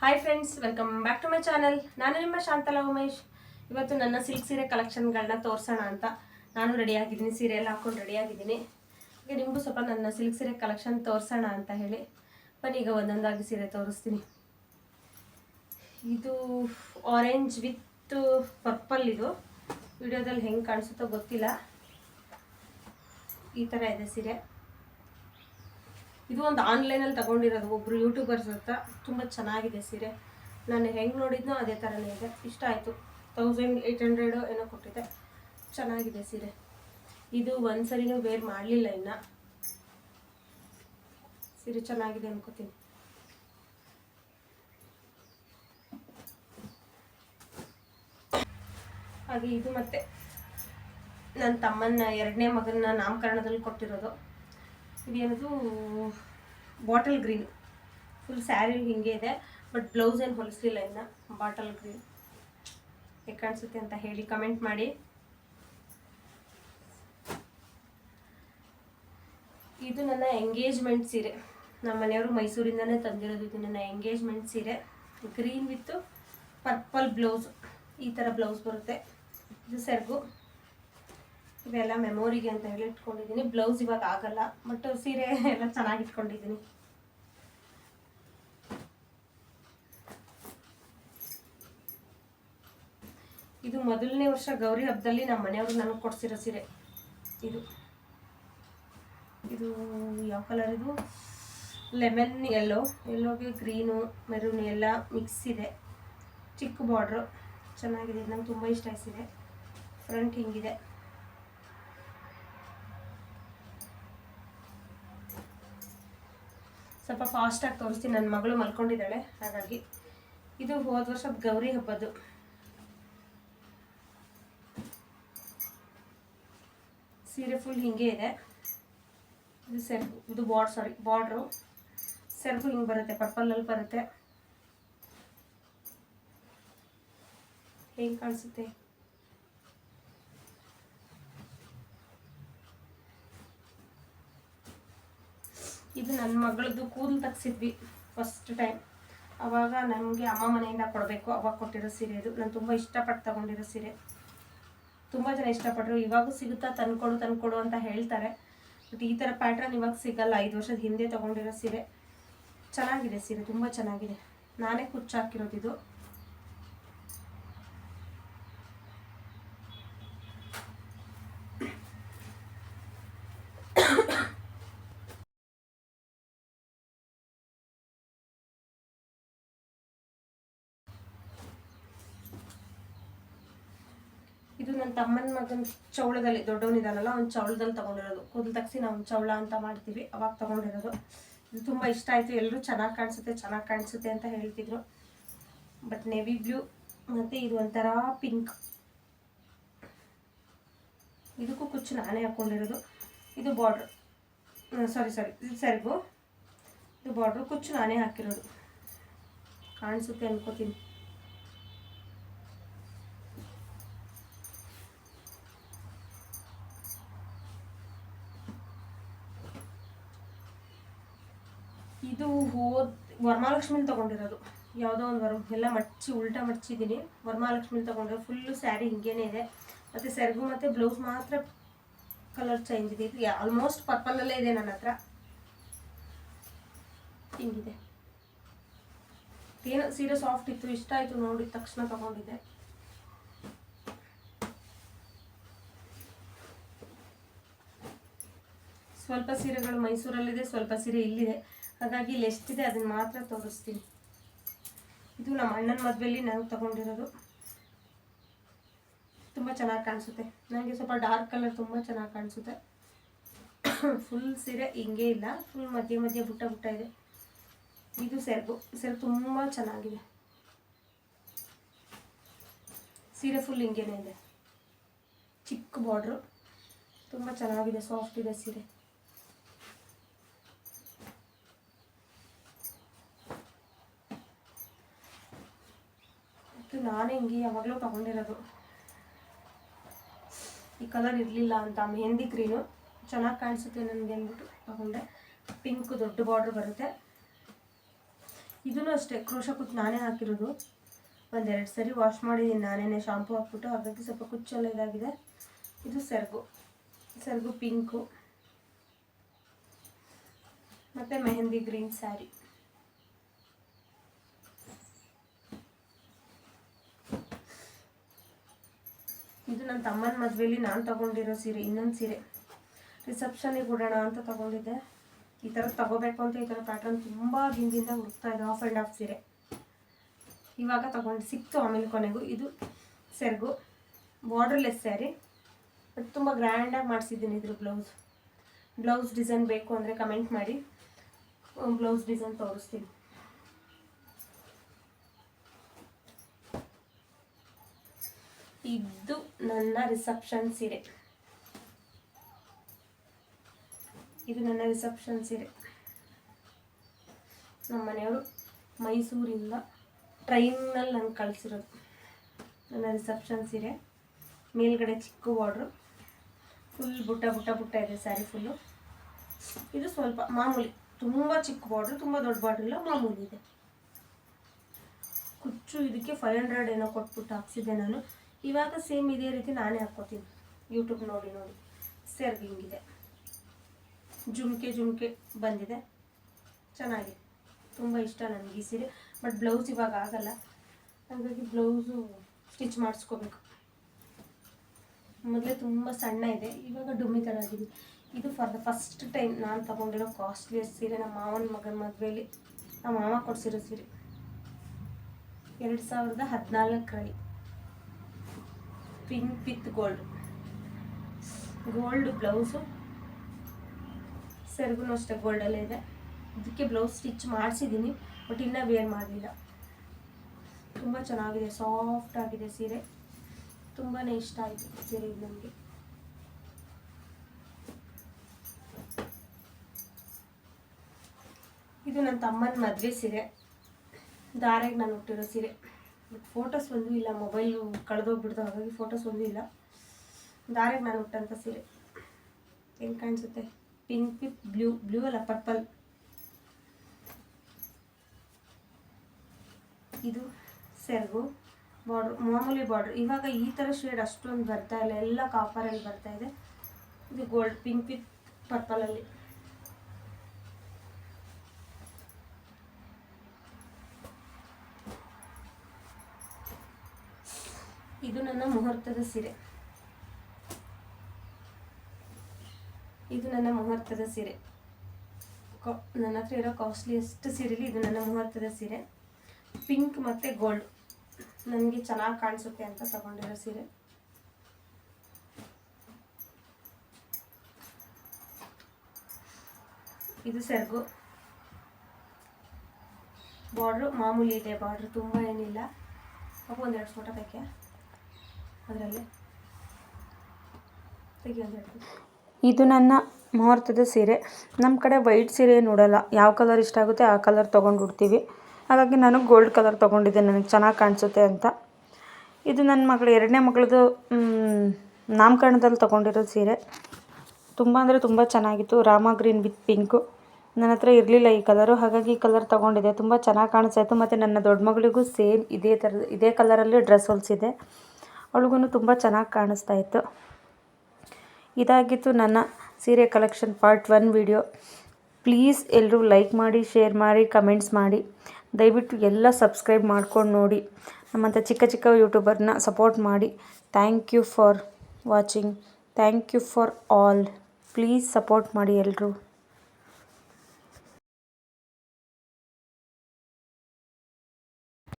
Hi friends, welcome back to my channel. ನಾನು ನಿಮ್ಮ ಶಾಂತಲಾ ಉಮೇಶ್. ಇವತ್ತು ನನ್ನ ಸಿಲ್ಕ್ ಸೀರೆ ಕಲೆಕ್ಷನ್ಗಳನ್ನ ತೋರಿಸೋಣ ಅಂತ ನಾನು ರೆಡಿಯಾಗಿದ್ದೀನಿ. ಸೀರೆ ಎಲ್ಲ ಹಾಕೊಂಡು ರೆಡಿಯಾಗಿದ್ದೀನಿ. ಈಗ ನಿಮಗೂ ಸ್ವಲ್ಪ ನನ್ನ ಸಿಲ್ಕ್ ಸೀರೆ ಕಲೆಕ್ಷನ್ ತೋರಿಸೋಣ ಅಂತ ಹೇಳಿ ಬನ್ನಿ ಈಗ ಒಂದೊಂದಾಗಿ ಸೀರೆ ತೋರಿಸ್ತೀನಿ. ಇದು ಆರೆಂಜ್ ವಿತ್ ಪರ್ಪಲ್. ಇದು ವಿಡಿಯೋದಲ್ಲಿ ಹೆಂಗೆ ಕಾಣಿಸುತ್ತೋ ಗೊತ್ತಿಲ್ಲ. ಈ ಥರ ಇದೆ ಸೀರೆ. ಇದು ಒಂದು ಆನ್ಲೈನಲ್ಲಿ ತಗೊಂಡಿರೋದು, ಒಬ್ಬರು ಯೂಟ್ಯೂಬರ್ಸ್ ಹತ್ರ. ತುಂಬ ಚೆನ್ನಾಗಿದೆ ಸೀರೆ. ನಾನು ಹೆಂಗೆ ನೋಡಿದ್ನೋ ಅದೇ ಥರನೇ ಇದೆ. ಇಷ್ಟ ಆಯಿತು. 1800 ಏನೋ ಕೊಟ್ಟಿದೆ. ಚೆನ್ನಾಗಿದೆ ಸೀರೆ. ಇದು ಒಂದು ಸರಿನೂ ವೇರ್ ಮಾಡಲಿಲ್ಲ ಇನ್ನು. ಸೀರೆ ಚೆನ್ನಾಗಿದೆ ಅನ್ಕೋತೀನಿ. ಹಾಗೆ ಇದು ಮತ್ತೆ ನನ್ನ ತಮ್ಮನ 2ನೇ ಮಗನ ನಾಮಕರಣದಲ್ಲಿ ಕೊಟ್ಟಿರೋದು. ಇದೇನದು ಬಾಟಲ್ ಗ್ರೀನ್. ಫುಲ್ ಸ್ಯಾರಿ ಹಿಂಗೆ ಇದೆ, ಬಟ್ ಬ್ಲೌಸ್ ಏನು ಹೊಲಿಸಲಿಲ್ಲ ಇನ್ನು. ಬಾಟಲ್ ಗ್ರೀನ್ ಹೇಗೆ ಕಾಣಿಸುತ್ತೆ ಅಂತ ಹೇಳಿ ಕಮೆಂಟ್ ಮಾಡಿ. ಇದು ನನ್ನ ಎಂಗೇಜ್ಮೆಂಟ್ ಸೀರೆ. ನಮ್ಮ ಮನೆಯವರು ಮೈಸೂರಿಂದನೇ ತಂದಿರೋದು. ಇದು ನನ್ನ ಎಂಗೇಜ್ಮೆಂಟ್ ಸೀರೆ. Green with purple blouse. ಈ ಥರ ಬ್ಲೌಸ್ ಬರುತ್ತೆ. ಇದು ಸೆರಗು. ಇವೆಲ್ಲ ಮೆಮೊರಿಗೆ ಅಂತ ಹೇಳಿ ಇಟ್ಕೊಂಡಿದ್ದೀನಿ. ಬ್ಲೌಸ್ ಇವಾಗ ಆಗಲ್ಲ, ಬಟ್ ಸೀರೆ ಎಲ್ಲ ಚೆನ್ನಾಗಿ ಇಟ್ಕೊಂಡಿದ್ದೀನಿ. ಇದು ಮೊದಲನೇ ವರ್ಷ ಗೌರಿ ಹಬ್ಬದಲ್ಲಿ ನಮ್ಮ ಮನೆಯವರು ನನಗೆ ಕೊಡಿಸಿರೋ ಸೀರೆ. ಇದು ಇದು ಯಾವ ಕಲರ್? ಇದು ಲೆಮನ್ ಎಲ್ಲೋಗೆ ಗ್ರೀನು ಮೆರೂನ್ ಎಲ್ಲ ಮಿಕ್ಸ್ ಇದೆ. ಚಿಕ್ಕ ಬಾರ್ಡ್ರು ಚೆನ್ನಾಗಿದೆ. ನಂಗೆ ತುಂಬ ಇಷ್ಟ ಆಯ್ತು ಸೀರೆ. ಫ್ರಂಟ್ ಹಿಂಗಿದೆ. ಸ್ವಲ್ಪ ಫಾಸ್ಟಾಗಿ ತೋರಿಸ್ತೀನಿ, ನನ್ನ ಮಗಳು ಮಲ್ಕೊಂಡಿದ್ದಾಳೆ ಹಾಗಾಗಿ. ಇದು ಹೋದ ವರ್ಷದ ಗೌರಿ ಹಬ್ಬದ್ದು. ಸೀರೆ ಫುಲ್ ಹಿಂಗೆ ಇದೆ. ಇದು ಸೆರಗು. ಇದು ಬಾರ್ಡ್ರು. ಸೆರಗು ಹಿಂಗೆ ಬರುತ್ತೆ, ಪರ್ಪಲಲ್ಲಿ ಬರುತ್ತೆ. ಹೆಂಗೆ ಕಾಣಿಸುತ್ತೆ? ಇದು ನನ್ನ ಮಗಳದ್ದು ಕೂದಲು ತೆಗ್ಸಿದ್ವಿ ಫಸ್ಟ್ ಟೈಮ್. ಆವಾಗ ನಮಗೆ ಅಮ್ಮ ಮನೆಯಿಂದ ಕೊಡಬೇಕು, ಅವಾಗ ಕೊಟ್ಟಿರೋ ಸೀರೆ ಇದು. ನಾನು ತುಂಬ ಇಷ್ಟಪಟ್ಟು ತೊಗೊಂಡಿರೋ ಸೀರೆ. ತುಂಬ ಜನ ಇಷ್ಟಪಟ್ಟರು. ಇವಾಗೂ ಸಿಗುತ್ತಾ ತಂದ್ಕೊಡು ಅಂತ ಹೇಳ್ತಾರೆ, ಬಟ್ ಈ ಥರ ಪ್ಯಾಟ್ರನ್ ಇವಾಗ ಸಿಗಲ್ಲ. 5 ವರ್ಷದ ಹಿಂದೆ ತೊಗೊಂಡಿರೋ ಸೀರೆ. ಚೆನ್ನಾಗಿದೆ ಸೀರೆ, ತುಂಬ ಚೆನ್ನಾಗಿದೆ. ನಾನೇ ಕುಚ್ಚಾಕಿರೋದು ಇದು. ಇದು ನನ್ನ ತಮ್ಮನ ಮಗನ ಚೌಳದಲ್ಲಿ, ದೊಡ್ಡವನಿದಾನಲ್ಲ, ಅವ್ನು ಚೌಳದಲ್ಲಿ ತೊಗೊಂಡಿರೋದು. ಕೂದಲು ತಗ್ಸಿ ನಾವು ಚೌಳ ಅಂತ ಮಾಡ್ತೀವಿ, ಅವಾಗ ತೊಗೊಂಡಿರೋದು. ಇದು ತುಂಬ ಇಷ್ಟ ಆಯಿತು. ಎಲ್ಲರೂ ಚೆನ್ನಾಗಿ ಕಾಣಿಸುತ್ತೆ ಅಂತ ಹೇಳ್ತಿದ್ರು. ಬಟ್ ನೇವಿ ಬ್ಲೂ ಮತ್ತು ಇದು ಒಂಥರ ಪಿಂಕ್. ಇದಕ್ಕೂ ಕುಚ್ಚು ನಾನೇ ಹಾಕ್ಕೊಂಡಿರೋದು. ಇದು ಬಾರ್ಡ್ರು, ಸಾರಿ ಇದು ಸೆರಗು. ಇದು ಬಾರ್ಡ್ರು, ಕುಚ್ಚು ನಾನೇ ಹಾಕಿರೋದು. ಕಾಣಿಸುತ್ತೆ ಅನ್ಕೋತೀನಿ. ಇದು ವರಮಹಾಲಕ್ಷ್ಮಿಲಿ ತೊಗೊಂಡಿರೋದು. ಯಾವುದೋ ಒಂದು ಎಲ್ಲ ಉಲ್ಟಾ ಮಡ್ಚಿದ್ದೀನಿ. ವರಮಹಾಲಕ್ಷ್ಮಿಲಿ ತೊಗೊಂಡಿರೋ ಫುಲ್ಲು ಸ್ಯಾರಿ ಹಿಂಗೇನೆ ಇದೆ. ಮತ್ತು ಸೆರಗು ಮತ್ತು ಬ್ಲೌಸ್ ಮಾತ್ರ ಕಲರ್ ಚೇಂಜ್ ಇದೆ. ಇದು ಆಲ್ಮೋಸ್ಟ್ ಪರ್ಪಲಲ್ಲೇ ಇದೆ ನನ್ನ ಹತ್ರ. ಹಿಂಗಿದೆ. ಏನೋ ಸೀರೆ ಸಾಫ್ಟ್ ಇತ್ತು, ಇಷ್ಟ ಆಯಿತು, ನೋಡಿದ ತಕ್ಷಣ ತೊಗೊಂಡಿದ್ದೆ. ಸ್ವಲ್ಪ ಸೀರೆಗಳು ಮೈಸೂರಲ್ಲಿದೆ, ಸ್ವಲ್ಪ ಸೀರೆ ಇಲ್ಲಿದೆ. ಹಾಗಾಗಿ ಇಲ್ಲಿ ಎಷ್ಟಿದೆ ಅದನ್ನು ಮಾತ್ರ ತೋರಿಸ್ತೀನಿ. ಇದು ನಮ್ಮ ಅಣ್ಣನ ಮದುವೆಯಲ್ಲಿ ನಾನು ತೊಗೊಂಡಿರೋದು. ತುಂಬ ಚೆನ್ನಾಗಿ ಕಾಣಿಸುತ್ತೆ. ನನಗೆ ಸ್ವಲ್ಪ ಡಾರ್ಕ್ ಕಲರ್ ತುಂಬ ಚೆನ್ನಾಗಿ ಕಾಣಿಸುತ್ತೆ. ಫುಲ್ ಸೀರೆ ಹಿಂಗೆ ಇಲ್ಲ, ಫುಲ್ ಮಧ್ಯೆ ಬುಟ್ಟ ಇದೆ. ಇದು ಸೆರಗು ತುಂಬ ಚೆನ್ನಾಗಿದೆ. ಸೀರೆ ಫುಲ್ ಹಿಂಗೇನೆ ಇದೆ. ಚಿಕ್ಕ ಬಾರ್ಡ್ರು, ತುಂಬ ಚೆನ್ನಾಗಿದೆ, ಸಾಫ್ಟ್ ಇದೆ ಸೀರೆ. ನಾನೇ ಹಿಂಗೆ ಯಾವಾಗಲೂ ತೊಗೊಂಡಿರೋದು. ಈ ಕಲರ್ ಇರಲಿಲ್ಲ ಅಂತ ಮೆಹಂದಿ ಗ್ರೀನು ಚೆನ್ನಾಗಿ ಕಾಣಿಸುತ್ತೆ ನನಗೆ ಅಂದ್ಬಿಟ್ಟು ತೊಗೊಂಡೆ. ಪಿಂಕ್ ದೊಡ್ಡ ಬಾರ್ಡ್ರ್ ಬರುತ್ತೆ. ಇದೂ ಅಷ್ಟೇ ಕ್ರೋಶ ಕುಚ್ಚು ನಾನೇ ಹಾಕಿರೋದು. ಒಂದೆರಡು ಸರಿ ವಾಶ್ ಮಾಡಿದ್ದೀನಿ ನಾನೇ ಶಾಂಪೂ ಹಾಕ್ಬಿಟ್ಟು, ಹಾಗಾಗಿ ಸ್ವಲ್ಪ ಕುಚ್ಚೆಲ್ಲ ಇದಾಗಿದೆ. ಇದು ಸೆರಗು ಪಿಂಕು ಮತ್ತು ಮೆಹಂದಿ ಗ್ರೀನ್ ಸ್ಯಾರಿ. ಇದು ನನ್ನ ತಮ್ಮನ ಮದುವೆಯಲ್ಲಿ ನಾನು ತೊಗೊಂಡಿರೋ ಸೀರೆ, ಇನ್ನೊಂದು ಸೀರೆ ರಿಸೆಪ್ಷನಿಗೆ ಉಡೋಣ ಅಂತ ತೊಗೊಂಡಿದ್ದೆ. ಈ ಥರ ತೊಗೋಬೇಕು ಅಂತ ಈ ಥರ ಪ್ಯಾಟರ್ನ್ ತುಂಬ ದಿನದಿಂದ ಹುಡುಕ್ತಾ ಇದೆ. ಆಫ್ ಆ್ಯಂಡ್ ಆಫ್ ಸೀರೆ ಇವಾಗ ತೊಗೊಂಡು ಸಿಕ್ತು ಆಮೇಲೆ ಕೊನೆಗೂ. ಇದು ಸೆರಗು ಬಾರ್ಡರ್ಲೆಸ್ ಸ್ಯಾರಿ, ಬಟ್ ತುಂಬ ಗ್ರ್ಯಾಂಡಾಗಿ ಮಾಡಿಸಿದ್ದೀನಿ. ಇದ್ರ ಬ್ಲೌಸ್ ಡಿಸೈನ್ ಬೇಕು ಅಂದರೆ ಕಮೆಂಟ್ ಮಾಡಿ, ಬ್ಲೌಸ್ ಡಿಸೈನ್ ತೋರಿಸ್ತೀನಿ. ಇದು ನನ್ನ ರಿಸೆಪ್ಷನ್ ಸೀರೆ. ನಮ್ಮ ಮನೆಯವರು ಮೈಸೂರಿಂದ ಟ್ರೈನಲ್ಲಿ ನಂಗೆ ಕಳಿಸಿರೋದು. ನನ್ನ ರಿಸೆಪ್ಷನ್ ಸೀರೆ ಮೇಲ್ಗಡೆ ಚಿಕ್ಕ ಬಾರ್ಡ್ರು, ಫುಲ್ ಬುಟ್ಟ ಇದೆ ಸ್ಯಾರಿ ಫುಲ್ಲು. ಇದು ಸ್ವಲ್ಪ ಮಾಮೂಲಿ, ತುಂಬ ಚಿಕ್ಕ ಬಾರ್ಡ್ರು, ತುಂಬ ದೊಡ್ಡ ಬಾರ್ಡ್ರ್ ಇಲ್ಲ, ಮಾಮೂಲಿ ಇದೆ. ಕುಚ್ಚು ಇದಕ್ಕೆ 500 ಏನೋ ಕೊಟ್ಬಿಟ್ಟು ಹಾಕ್ಸಿದ್ದೆ ನಾನು. ಇವಾಗ ಸೇಮ್ ಇದೇ ರೀತಿ ನಾನೇ ಹಾಕ್ಕೋತೀನಿ, ಯೂಟ್ಯೂಬ್ ನೋಡಿ. ಸೆರಗು ಹಿಂಗಿದೆ, ಜುಮ್ಕೆ ಬಂದಿದೆ, ಚೆನ್ನಾಗಿದೆ. ತುಂಬ ಇಷ್ಟ ನನಗೆ ಈ ಸೀರೆ. ಬಟ್ ಬ್ಲೌಸ್ ಇವಾಗ ಆಗಲ್ಲ, ಹಾಗಾಗಿ ಬ್ಲೌಸು ಸ್ಟಿಚ್ ಮಾಡಿಸ್ಕೋಬೇಕು. ಮೊದಲೇ ತುಂಬ ಸಣ್ಣ ಇದೆ, ಇವಾಗ ಡುಮ್ಮಿ ಥರ ಆಗಿದೆ. ಇದು ಫಾರ್ ದ ಫಸ್ಟ್ ಟೈಮ್ ನಾನು ತೊಗೊಂಡಿರೋ ಕಾಸ್ಟ್ಲಿಯಸ್ಟ್ ಸೀರೆ. ನಮ್ಮ ಮಾವನ ಮಗನ ಮದುವೆಯಲ್ಲಿ ನಮ್ಮ ಮಾವ ಕೊಡಿಸಿರೋ ಸೀರೆ 2014ರಲ್ಲಿ. ಪಿಂಕ್ ವಿತ್ ಗೋಲ್ಡ್ ಬ್ಲೌಸು, ಸೆರಗು ಅಷ್ಟೇ ಗೋಲ್ಡಲ್ಲೇ ಇದೆ. ಇದಕ್ಕೆ ಬ್ಲೌಸ್ ಸ್ಟಿಚ್ ಮಾಡಿಸಿದ್ದೀನಿ, ಬಟ್ ಇನ್ನೂ ವೇರ್ ಮಾಡಲಿಲ್ಲ. ತುಂಬ ಚೆನ್ನಾಗಿದೆ, ಸಾಫ್ಟ್ ಆಗಿದೆ ಸೀರೆ. ತುಂಬಾ ಇಷ್ಟ ಆಯಿತು ಸೀರೆ ಇದು ನನಗೆ. ಇದು ನನ್ನ ತಮ್ಮನ ಮದುವೆ ಸೀರೆ, ದಾರೆಗೆ ನಾನು ಹುಟ್ಟಿರೋ ಸೀರೆ. ಫೋಟೋಸ್ ಒಂದು ಇಲ್ಲ, ಮೊಬೈಲು ಕಳೆದೋಗ್ಬಿಡ್ತು, ಹಾಗಾಗಿ ಫೋಟೋಸ್ ಒಂದು ಇಲ್ಲ. ದಾರೆಗೆ ನಾನು ಹುಟ್ಟಂಥ ಸೀರೆ ಹೆಂಗೆ ಕಾಣಿಸುತ್ತೆ, ಪಿಂಕ್ ವಿತ್ ಬ್ಲೂ ಅಲ್ಲ ಪರ್ಪಲ್. ಇದು ಸೆರಗು ಬಾರ್ಡ್ರ್, ಮಾಮೂಲಿ ಬಾರ್ಡ್ರ್. ಇವಾಗ ಈ ಥರ ಶೇಡ್ ಅಷ್ಟೊಂದು ಬರ್ತಾ ಇಲ್ಲ, ಎಲ್ಲ ಕಾಪರಲ್ಲಿ ಬರ್ತಾ ಇದೆ. ಇದು ಗೋಲ್ಡ್ ಪಿಂಕ್ ವಿತ್ ಪರ್ಪಲಲ್ಲಿ. ಇದು ನನ್ನ ಮುಹೂರ್ತದ ಸೀರೆ. ನನ್ನ ಹತ್ರ ಇರೋ ಕಾಸ್ಟ್ಲಿಯೆಸ್ಟ್ ಸೀರೆಲಿ ಇದು ನನ್ನ ಮುಹೂರ್ತದ ಸೀರೆ. ಪಿಂಕ್ ಮತ್ತು ಗೋಲ್ಡ್ ನನಗೆ ಚೆನ್ನಾಗಿ ಕಾಣಿಸುತ್ತೆ ಅಂತ ತಗೊಂಡಿರೋ ಸೀರೆ. ಇದು ಸೆರಗು, ಬಾರ್ಡ್ರು ಮಾಮೂಲಿ ಇದೆ, ಬಾರ್ಡ್ರು ತುಂಬ ಏನಿಲ್ಲ. ಅಪ್ಪ ಒಂದೆರಡು ಫೋಟೋ ಬೇಕೆ ಅದರಲ್ಲಿ ತೆಗಿ ಒಂದೆರಡು. ಇದು ನನ್ನ ಮುಹೂರ್ತದ ಸೀರೆ. ನಮ್ಮ ಕಡೆ ವೈಟ್ ಸೀರೆ ನೋಡಲ್ಲ, ಯಾವ ಕಲರ್ ಇಷ್ಟ ಆಗುತ್ತೆ ಆ ಕಲರ್ ತೊಗೊಂಡು ಉಡ್ತೀವಿ. ಹಾಗಾಗಿ ನಾನು ಗೋಲ್ಡ್ ಕಲರ್ ತೊಗೊಂಡಿದ್ದೆ, ನನಗೆ ಚೆನ್ನಾಗಿ ಕಾಣಿಸುತ್ತೆ ಅಂತ. ಇದು ನನ್ನ ಮಗಳು ಎರಡನೇ ಮಗಳದು ನಾಮಕರಣದಲ್ಲಿ ತೊಗೊಂಡಿರೋ ಸೀರೆ. ತುಂಬ ಅಂದರೆ ತುಂಬ ಚೆನ್ನಾಗಿತ್ತು, ರಾಮ ಗ್ರೀನ್ ವಿತ್ ಪಿಂಕು. ನನ್ನ ಹತ್ರ ಇರಲಿಲ್ಲ ಈ ಕಲರು, ಹಾಗಾಗಿ ಈ ಕಲರ್ ತೊಗೊಂಡಿದ್ದೆ. ತುಂಬ ಚೆನ್ನಾಗಿ ಕಾಣಿಸ್ತಾಯಿತ್ತು. ಮತ್ತು ನನ್ನ ದೊಡ್ಡ ಮಗಳಿಗೂ ಸೇಮ್ ಇದೇ ಕಲರಲ್ಲಿ ಡ್ರೆಸ್ ಹೊಲಿಸಿದೆ, ಅವಳಿಗೂ ತುಂಬ ಚೆನ್ನಾಗಿ ಕಾಣಿಸ್ತಾಯಿತ್ತು. ಇದಾಗಿತ್ತು ನನ್ನ ಸೀರೆ ಕಲೆಕ್ಷನ್ ಪಾರ್ಟ್ 1 ವಿಡಿಯೋ. ಪ್ಲೀಸ್ ಎಲ್ಲರೂ ಲೈಕ್ ಮಾಡಿ, ಶೇರ್ ಮಾಡಿ, ಕಮೆಂಟ್ಸ್ ಮಾಡಿ. ದಯವಿಟ್ಟು ಎಲ್ಲ ಸಬ್ಸ್ಕ್ರೈಬ್ ಮಾಡ್ಕೊಂಡು ನೋಡಿ. ನಮ್ಮಂಥ ಚಿಕ್ಕ ಚಿಕ್ಕ ಯೂಟ್ಯೂಬರ್ನ ಸಪೋರ್ಟ್ ಮಾಡಿ. Thank you for watching. Thank you for all. Please support ಮಾಡಿ ಎಲ್ಲರೂ.